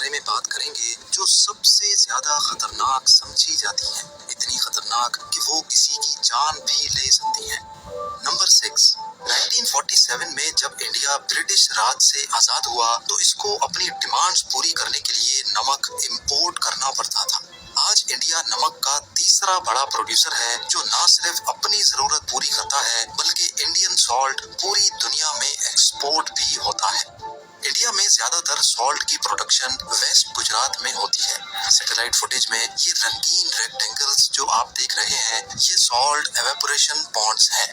بارے میں بات کریں گے جو سب سے زیادہ خطرناک سمجھی جاتی ہیں، اتنی خطرناک کہ وہ کسی کی جان بھی لے سکتی ہیں۔ نمبر 6، 1947 میں جب انڈیا برٹش راج سے آزاد ہوا تو اس کو اپنی ڈیمانڈز پوری کرنے کے لیے نمک امپورٹ کرنا پڑتا تھا۔ آج انڈیا نمک کا تیسرا بڑا پروڈیوسر ہے، جو نہ صرف اپنی ضرورت پوری کرتا ہے بلکہ انڈین سالٹ پوری دنیا میں ایکسپورٹ بھی ہوتا ہے۔ انڈیا میں زیادہ تر سالٹ کی پروڈکشن ویسٹ گجرات میں ہوتی ہے۔ سیٹلائٹ فوٹیج میں یہ رنگین ریکٹینگلز جو آپ دیکھ رہے ہیں، یہ سالٹ ایویپوریشن پونڈز ہیں۔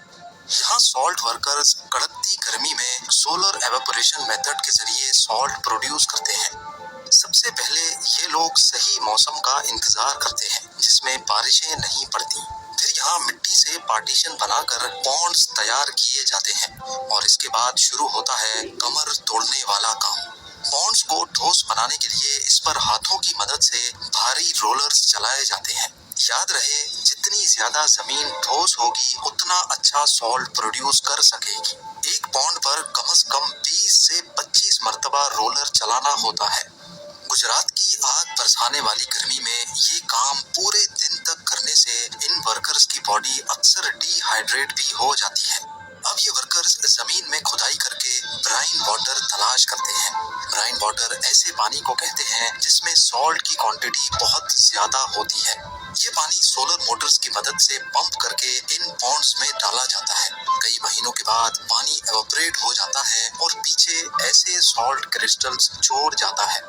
یہاں سالٹ ورکرز کڑکتی گرمی میں سولر ایویپوریشن میتھڈ کے ذریعے سالٹ پروڈیوس کرتے ہیں۔ سب سے پہلے یہ لوگ صحیح موسم کا انتظار کرتے ہیں جس میں بارشیں نہیں پڑتی۔ پھر یہاں مٹی سے پارٹیشن بنا کر پونڈز تیار کیے جاتے ہیں اور اس کے بعد شروع ہوتا ہے کمر توڑنے والا کام۔ پونڈز کو ٹھوس بنانے کے لیے اس پر ہاتھوں کی مدد سے بھاری رولرز چلائے جاتے ہیں۔ یاد رہے، جتنی زیادہ زمین ٹھوس ہوگی اتنا اچھا سالٹ پروڈیوس کر سکے گی۔ ایک پونڈ پر کم از کم 20 سے 25 مرتبہ رولر چلانا ہوتا ہے۔ گجرات کی آگ برسانے والی گرمی میں یہ کام پورے دن تک کرنے سے ان ورکرز کی باڈی اکثر ڈی ہائیڈریٹ بھی ہو جاتی ہے۔ اب یہ ورکرز زمین میں کھدائی کر کے برائن واٹر تلاش کرتے ہیں۔ برائن واٹر ایسے پانی کو کہتے ہیں جس میں سالٹ کی کوانٹٹی بہت زیادہ ہوتی ہے۔ یہ پانی سولر موٹرز کی مدد سے پمپ کر کے ان پونڈز میں ڈالا جاتا ہے۔ کئی مہینوں کے بعد پانی ایوپوریٹ ہو جاتا ہے اور پیچھے ایسے سالٹ کرسٹلز چھوڑ جاتا ہے۔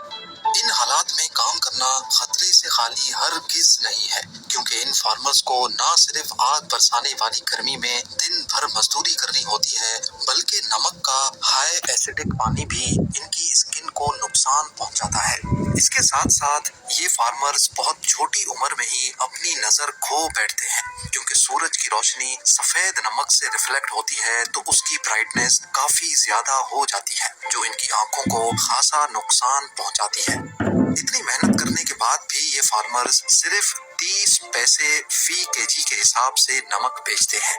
ان حالات میں کام کرنا خطرے سے خالی ہرگز نہیں ہے، کیونکہ ان فارمرز کو نہ صرف آگ برسانے والی گرمی میں دن بھر مزدوری کرنی ہوتی ہے بلکہ نمک کا ہائی ایسیڈک پانی بھی ان کی اسکن کو نقصان پہنچاتا ہے۔ اس کے ساتھ ساتھ یہ فارمرز بہت چھوٹی عمر میں ہی اپنی نظر کھو بیٹھتے ہیں، کیونکہ سورج کی روشنی سفید نمک سے ریفلیکٹ ہوتی ہے تو اس کی برائٹنس کافی زیادہ ہو جاتی ہے، جو ان کی آنکھوں کو خاصا نقصان پہنچاتی ہے۔ اتنی محنت کرنے کے بعد بھی یہ فارمرز صرف 30 پیسے فی کے جی کے حساب سے نمک بیچتے ہیں۔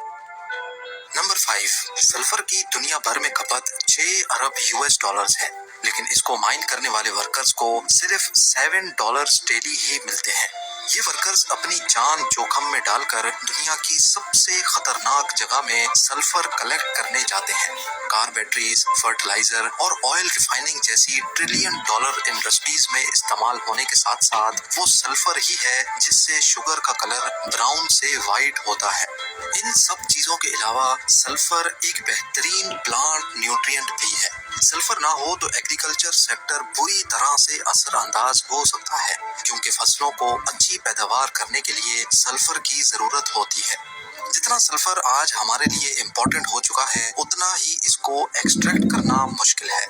نمبر 5، سلفر کی دنیا بھر میں کھپت 6 ارب US ڈالرز ہے، لیکن اس کو مائن کرنے والے ورکرز کو صرف $7 ڈیلی ہی ملتے ہیں۔ یہ ورکرز اپنی جان جوخم میں ڈال کر دنیا کی سب سے خطرناک جگہ میں سلفر کلیکٹ کرنے جاتے ہیں۔ کار بیٹریز، فرٹیلائزر اور آئل ریفائننگ جیسی $1 ٹریلین انڈسٹریز میں استعمال ہونے کے ساتھ ساتھ وہ سلفر ہی ہے جس سے شوگر کا کلر براؤن سے وائٹ ہوتا ہے۔ ان سب چیزوں کے علاوہ سلفر ایک بہترین پلانٹ نیوٹرینٹ بھی ہے۔ سلفر نہ ہو تو ایگریکلچر سیکٹر بری طرح سے اثر انداز ہو سکتا ہے، کیونکہ فصلوں کو اچھی پیداوار کرنے کے لیے سلفر کی ضرورت ہوتی ہے۔ جتنا سلفر آج ہمارے لیے امپورٹنٹ ہو چکا ہے، اتنا ہی اس کو ایکسٹریکٹ کرنا مشکل ہے۔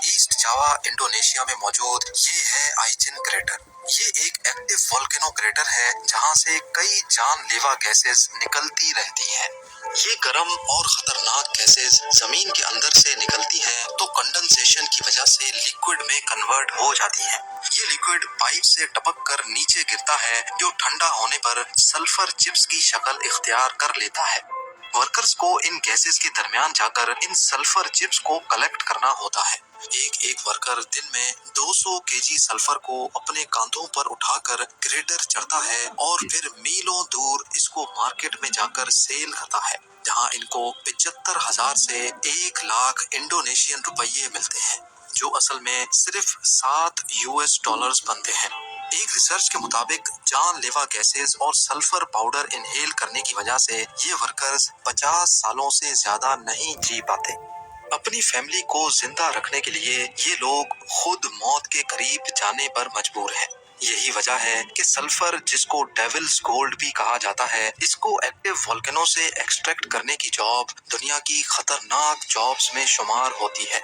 ایسٹ جاوا انڈونیشیا میں موجود یہ ہے آئچن کریٹر۔ یہ ایک ایکٹیو والکینو کریٹر ہے جہاں سے کئی جان لیوا گیسز نکلتی رہتی ہیں۔ یہ گرم اور خطرناک گیسز زمین کے اندر سے نکلتی ہیں تو کنڈنسیشن کی وجہ سے لیکوڈ میں کنورٹ ہو جاتی ہیں۔ یہ لیکوڈ پائپ سے ٹپک کر نیچے گرتا ہے جو ٹھنڈا ہونے پر سلفر چپس کی شکل اختیار کر لیتا ہے۔ ورکرز کو ان گیسز کے درمیان جا کر ان سلفر چپس کو کلیکٹ کرنا ہوتا ہے۔ ایک ورکر دن میں 200 kg سلفر کو اپنے کاندھوں پر اٹھا کر گریڈر چڑھتا ہے اور پھر میلوں دور اس کو مارکیٹ میں جا کر سیل کرتا ہے، جہاں ان کو 75,000 سے 1 لاکھ انڈونیشین روپیے ملتے ہیں، جو اصل میں صرف $7 بنتے ہیں۔ ایک ریسرچ کے مطابق جان لیوا گیسز اور سلفر پاؤڈر انہیل کرنے کی وجہ سے یہ ورکرز 50 سالوں سے زیادہ نہیں جی پاتے۔ اپنی فیملی کو زندہ رکھنے کے لیے یہ لوگ خود موت کے قریب جانے پر مجبور ہیں۔ یہی وجہ ہے کہ سلفر، جس کو ڈیولز گولڈ بھی کہا جاتا ہے، اس کو ایکٹیو والکینو سے ایکسٹریکٹ کرنے کی جاب دنیا کی خطرناک جابز میں شمار ہوتی ہے۔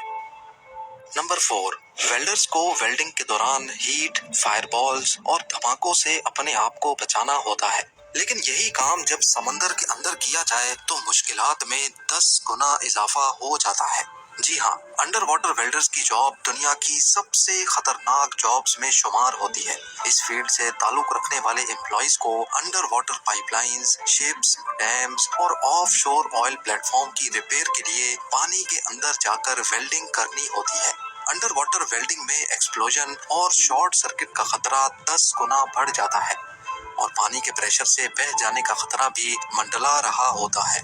نمبر 4، ویلڈرز کو ویلڈنگ کے دوران ہیٹ، فائر بالز اور دھماکوں سے اپنے آپ کو بچانا ہوتا ہے، لیکن یہی کام جب سمندر کے اندر کیا جائے تو مشکلات میں 10 گنا اضافہ ہو جاتا ہے۔ جی ہاں، انڈر واٹر ویلڈرز کی جاب دنیا کی سب سے خطرناک جابز میں شمار ہوتی ہے۔ اس فیلڈ سے تعلق رکھنے والے امپلائیز کو underwater pipelines, ships, dams اور offshore oil platform کی ریپیئر کے لیے پانی کے اندر جا کر ویلڈنگ کرنی ہوتی ہے۔ अंडर वाटर वेल्डिंग में एक्सप्लोजन और शॉर्ट सर्किट का खतरा 10 गुना बढ़ जाता है और पानी के प्रेशर से बह जाने का खतरा भी मंडरा रहा होता है।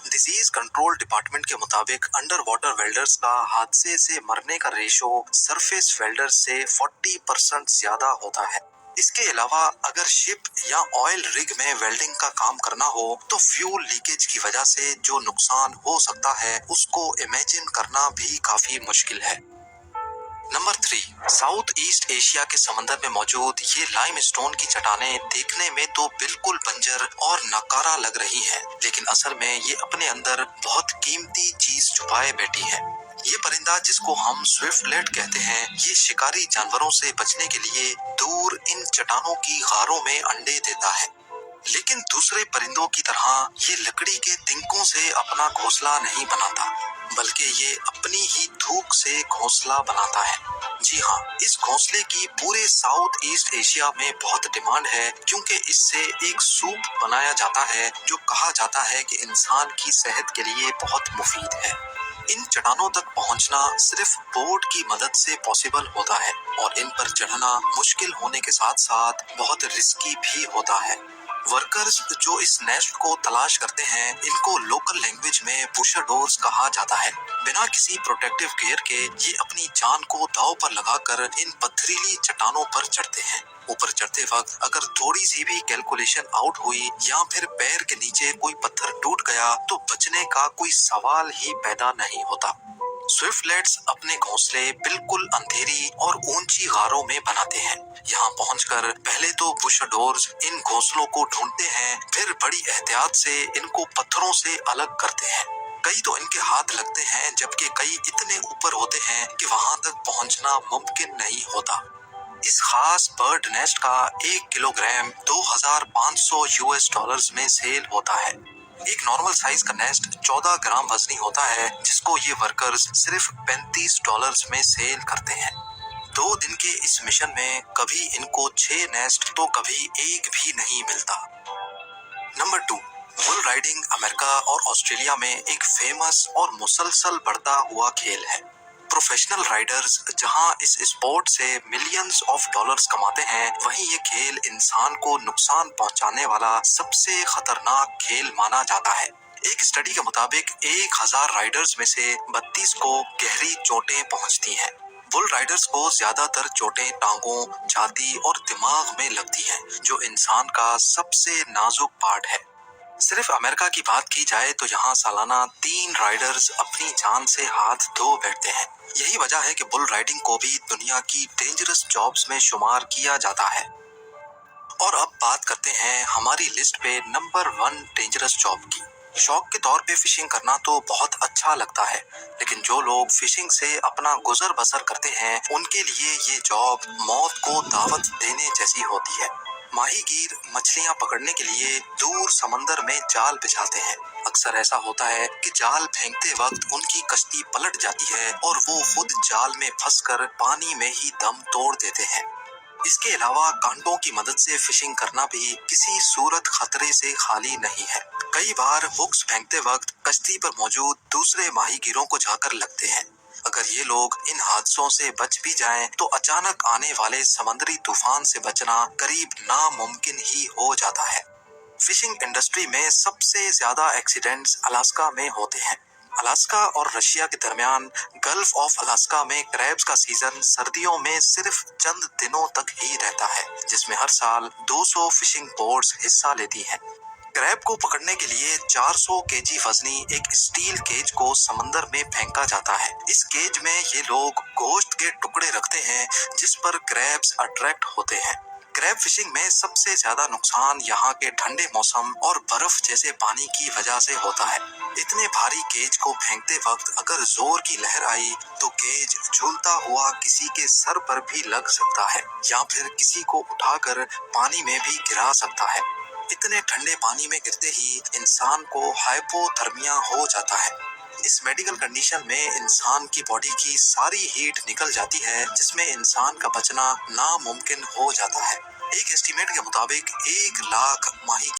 डिजीज कंट्रोल डिपार्टमेंट के मुताबिक अंडर वाटर वेल्डर्स का हादसे से मरने का रेशो सरफेस वेल्डर्स से 40% ज्यादा होता है। इसके अलावा अगर शिप या ऑयल रिग में वेल्डिंग का काम करना हो तो फ्यूल लीकेज की वजह से जो नुकसान हो सकता है उसको इमेजिन करना भी काफी मुश्किल है। नंबर 3, साउथ ईस्ट एशिया के समंदर में मौजूद ये लाइमस्टोन की चट्टानें देखने में तो बिल्कुल बंजर और नकारा लग रही हैं, लेकिन असल में ये अपने अंदर बहुत कीमती चीज छुपाए बैठी है। ये परिंदा जिसको हम स्विफ्टलेट कहते हैं, ये शिकारी जानवरों से बचने के लिए दूर इन चट्टानों की गारों में अंडे देता है, लेकिन दूसरे परिंदों की तरह ये लकड़ी के तिनकों से अपना घोंसला नहीं बनाता, बल्कि ये अपनी ही थूक से घोंसला बनाता है। जी हाँ, इस घोंसले की पूरे साउथ ईस्ट एशिया में बहुत डिमांड है, क्योंकि इससे एक सूप बनाया जाता है जो कहा जाता है कि इंसान की सेहत के लिए बहुत मुफीद है। इन चट्टानों तक पहुंचना सिर्फ बोट की मदद से पॉसिबल होता है और इन पर चढ़ना मुश्किल होने के साथ साथ बहुत रिस्की भी होता है। वर्कर्स जो इस नेस्ट को तलाश करते हैं, इनको लोकल लैंग्वेज में बुशरडोर्स कहा जाता है। बिना किसी प्रोटेक्टिव गियर के ये अपनी जान को दांव पर लगाकर इन पथरीली चट्टानों पर चढ़ते हैं। ऊपर चढ़ते वक्त अगर थोड़ी सी भी कैलकुलेशन आउट हुई या फिर पैर के नीचे कोई पत्थर टूट गया तो बचने का कोई सवाल ही पैदा नहीं होता। स्विफ्टलेट्स अपने घोंसले बिल्कुल अंधेरी और ऊंची गारों में बनाते हैं। यहाँ पहुंचकर पहले तो बुशरडोर्स इन घोंसलों को ढूंढते हैं, फिर बड़ी एहतियात से इनको पत्थरों से अलग करते हैं। कई तो इनके हाथ लगते हैं, जबकि कई इतने ऊपर होते हैं कि वहां तक पहुंचना मुमकिन नहीं होता। इस खास बर्ड नेस्ट का 1 किलोग्राम $2500 में सेल होता है। एक नॉर्मल साइज का नेस्ट 14 ग्राम वजनी होता है, जिसको ये वर्कर्स सिर्फ $35 में सेल करते हैं। 2 दिन के इस मिशन में कभी इनको 6 नेस्ट तो कभी एक भी नहीं मिलता। नंबर 2, बुल राइडिंग अमेरिका और ऑस्ट्रेलिया में एक फेमस और मुसलसल बढ़ता हुआ खेल है। प्रोफेशनल राइडर्स जहां इस स्पोर्ट से मिलियंस ऑफ डॉलर्स कमाते हैं, वहीं ये खेल इंसान को नुकसान पहुंचाने वाला सबसे खतरनाक खेल माना जाता है। एक स्टडी के मुताबिक 1000 राइडर्स में से 32 को गहरी चोटें पहुंचती हैं। बुल राइडर्स को ज्यादातर चोटें टांगों, छाती और दिमाग में लगती हैं, जो इंसान का सबसे नाजुक पार्ट है। सिर्फ अमेरिका की बात की जाए तो यहाँ सालाना 3 राइडर्स अपनी जान से हाथ धो बैठते हैं। यही वजह है कि बुल राइडिंग को भी दुनिया की डेंजरस जॉब्स में शुमार किया जाता है। और अब बात करते हैं हमारी लिस्ट पे नंबर 1 डेंजरस जॉब की। शौक के तौर पे फिशिंग करना तो बहुत अच्छा लगता है, लेकिन जो लोग फिशिंग से अपना गुजर बसर करते हैं, उनके लिए ये जॉब मौत को दावत देने जैसी होती है। माहीगीर मछलियां पकड़ने के लिए दूर समंदर में जाल बिछाते हैं। अक्सर ऐसा होता है कि जाल फेंकते वक्त उनकी कश्ती पलट जाती है और वो खुद जाल में फंसकर पानी में ही दम तोड़ देते हैं। इसके अलावा कांटों की मदद से फिशिंग करना भी किसी सूरत खतरे से खाली नहीं है। कई बार हुक्स फेंकते वक्त कश्ती पर मौजूद दूसरे माहीगीरों को जाकर लगते हैं। अगर ये लोग इन हादसों से बच भी जाएं, तो अचानक आने वाले समुद्री तूफान से बचना करीब नामुमकिन ही हो जाता है। फिशिंग इंडस्ट्री में सबसे ज्यादा एक्सीडेंट्स अलास्का में होते हैं। अलास्का और रशिया के दरमियान गल्फ ऑफ अलास्का में क्रैब्स का सीजन सर्दियों में सिर्फ चंद दिनों तक ही रहता है, जिसमें हर साल 200 फिशिंग बोट्स हिस्सा लेती हैं। क्रैब को पकड़ने के लिए 400 केजी वजनी एक स्टील केज को समंदर में फेंका जाता है। इस केज में ये लोग गोश्त के टुकड़े रखते हैं, जिस पर क्रैब्स अट्रैक्ट होते हैं। क्रैब फिशिंग में सबसे ज्यादा नुकसान यहाँ के ठंडे मौसम और बर्फ जैसे पानी की वजह से होता है। इतने भारी केज को फेंकते वक्त अगर जोर की लहर आई तो केज झूलता हुआ किसी के सर पर भी लग सकता है या फिर किसी को उठाकर पानी में भी गिरा सकता है। इतने ठंडे पानी में गिरते ही इंसान को हाइपोथर्मिया हो जाता है। इस मेडिकल कंडीशन में इंसान की बॉडी की सारी हीट निकल जाती है, जिसमें इंसान का बचना नामुमकिन हो जाता है। एक एस्टीमेट के मुताबिक 1 लाख माही